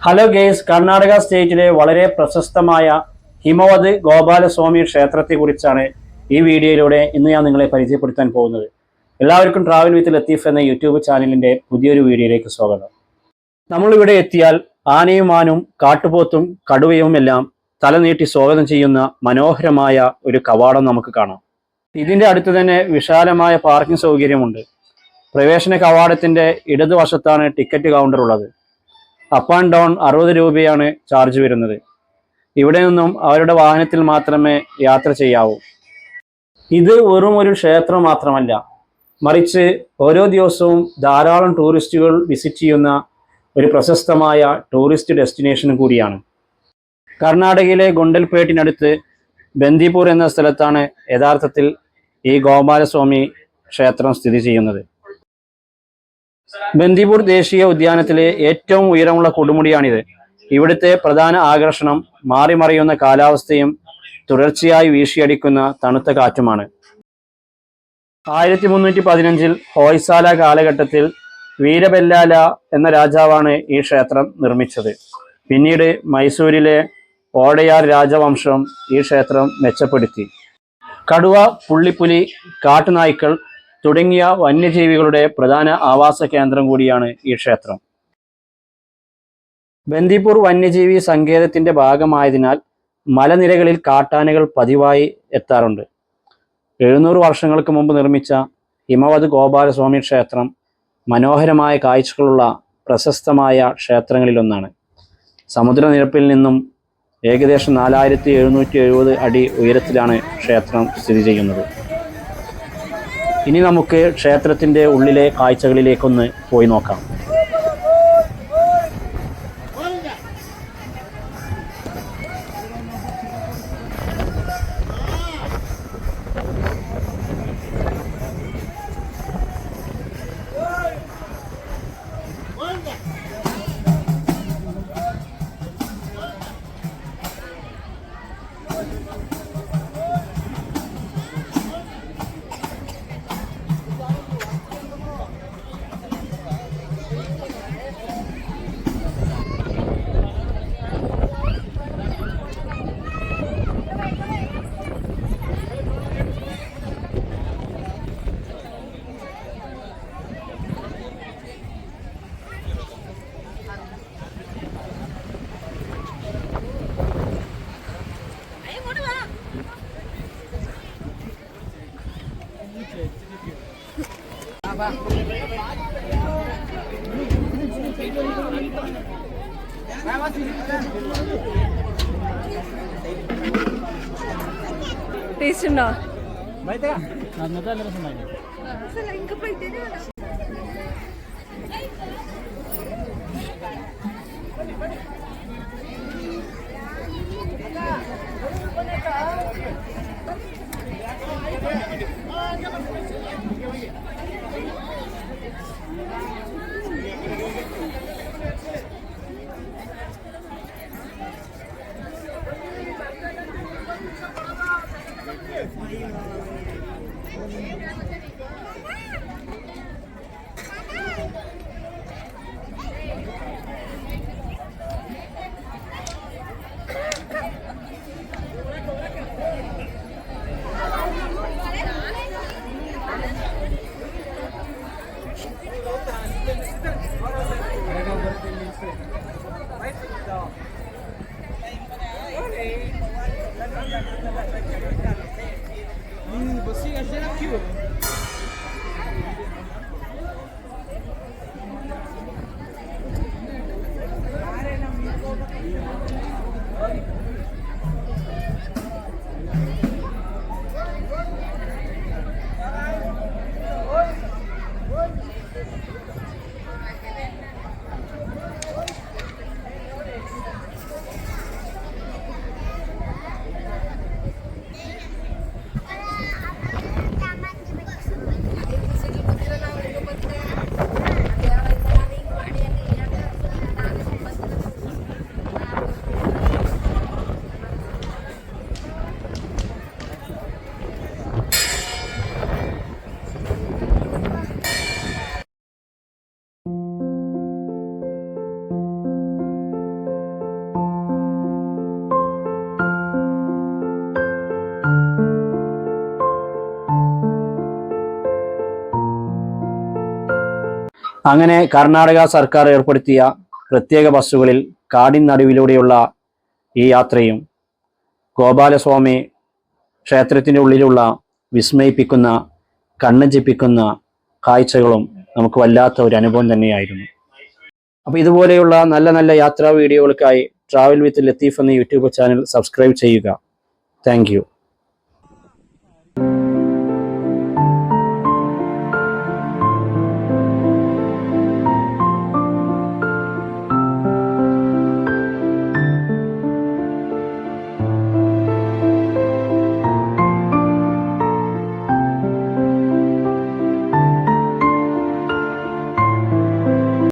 Hello guys, Karnataka സ്റ്റേറ്റിലെ വളരെ പ്രശസ്തമായ ഹിമവത് ഗോപാലസ്വാമി ക്ഷേത്രത്തെക്കുറിച്ചാണ് ഈ വീഡിയോയിലൂടെ ഇന്ന് ഞാൻ നിങ്ങളെ പരിചയപ്പെടുത്താൻ പോകുന്നത്. എല്ലാവർക്കും ട്രാവൽ വിത്ത് ലത്തീഫ് എന്ന യൂട്യൂബ് ചാനലിൻ്റെ പുതിയൊരു വീഡിയോയിലേക്ക് സ്വാഗതം. നമ്മളിവിടെ എത്തിയാൽ ആനയും മാനും കാട്ടുപോത്തും കടുവയും എല്ലാം തലനീട്ടി സ്വാഗതം ചെയ്യുന്ന മനോഹരമായ ഒരു കവാടം നമുക്ക് കാണാം. ഇതിൻ്റെ അടുത്ത് തന്നെ വിശാലമായ പാർക്കിംഗ് സൗകര്യമുണ്ട്. പ്രവേശന കവാടത്തിൻ്റെ ഇടതുവശത്താണ് ടിക്കറ്റ് കൗണ്ടർ ഉള്ളത്. അപ്പ് ആൻഡ് ഡൗൺ 60 രൂപയാണ് ചാർജ് വരുന്നത്. ഇവിടെ നിന്നും അവരുടെ വാഹനത്തിൽ മാത്രമേ യാത്ര ചെയ്യാവൂ. ഇത് വെറും ഒരു ക്ഷേത്രം മാത്രമല്ല, മറിച്ച് ഓരോ ദിവസവും ധാരാളം ടൂറിസ്റ്റുകൾ വിസിറ്റ് ചെയ്യുന്ന ഒരു പ്രശസ്തമായ ടൂറിസ്റ്റ് ഡെസ്റ്റിനേഷൻ കൂടിയാണ്. കർണാടകയിലെ ഗുണ്ടൽപേട്ടിനടുത്ത് ബന്ദിപൂർ എന്ന സ്ഥലത്താണ് യഥാർത്ഥത്തിൽ ഈ ഗോപാലസ്വാമി ക്ഷേത്രം സ്ഥിതി ചെയ്യുന്നത്. ബന്ദിപൂർ ദേശീയ ഉദ്യാനത്തിലെ ഏറ്റവും ഉയരമുള്ള കൊടുമുടിയാണിത്. ഇവിടുത്തെ പ്രധാന ആകർഷണം മാറിമറിയുന്ന കാലാവസ്ഥയും തുടർച്ചയായി വീശിയടിക്കുന്ന തണുത്ത കാറ്റുമാണ്. 1315 ഹോയ്സാല കാലഘട്ടത്തിൽ വീരബെല്ലാല എന്ന രാജാവാണ് ഈ ക്ഷേത്രം നിർമ്മിച്ചത്. പിന്നീട് മൈസൂരിലെ ഓടയാർ രാജവംശം ഈ ക്ഷേത്രം മെച്ചപ്പെടുത്തി. കടുവ, പുള്ളിപ്പുലി, കാട്ടുനായ്ക്കൾ തുടങ്ങിയ വന്യജീവികളുടെ പ്രധാന ആവാസ കേന്ദ്രം കൂടിയാണ് ഈ ക്ഷേത്രം. ബന്ദിപൂർ വന്യജീവി സങ്കേതത്തിന്റെ ഭാഗമായതിനാൽ മലനിരകളിൽ കാട്ടാനകൾ പതിവായി എത്താറുണ്ട്. 700 വർഷങ്ങൾക്ക് മുമ്പ് നിർമ്മിച്ച ഹിമവത് ഗോപാലസ്വാമി ക്ഷേത്രം മനോഹരമായ കാഴ്ചകളുള്ള പ്രശസ്തമായ ക്ഷേത്രങ്ങളിലൊന്നാണ്. സമുദ്രനിരപ്പിൽ നിന്നും ഏകദേശം 4770 അടി ഉയരത്തിലാണ് ക്ഷേത്രം സ്ഥിതി ചെയ്യുന്നത്. ഇനി നമുക്ക് ക്ഷേത്രത്തിൻ്റെ ഉള്ളിലെ കാഴ്ചകളിലേക്കൊന്ന് പോയി നോക്കാം. ടേസ്റ്റ് ഉണ്ടോ? അങ്ങനെ കർണാടക സർക്കാർ ഏർപ്പെടുത്തിയ പ്രത്യേക ബസ്സുകളിൽ കാടിൻ നടുവിലൂടെയുള്ള ഈ യാത്രയും ഗോപാലസ്വാമി ക്ഷേത്രത്തിൻ്റെ ഉള്ളിലുള്ള വിസ്മയിപ്പിക്കുന്ന കണ്ണഞ്ചിപ്പിക്കുന്ന കാഴ്ചകളും നമുക്ക് വല്ലാത്ത ഒരു അനുഭവം തന്നെയായിരുന്നു. അപ്പോൾ ഇതുപോലെയുള്ള നല്ല നല്ല യാത്രാ വീഡിയോകൾക്കായി ട്രാവൽ വിത്ത് ലത്തീഫ് എന്ന യൂട്യൂബ് ചാനൽ സബ്സ്ക്രൈബ് ചെയ്യുക. താങ്ക്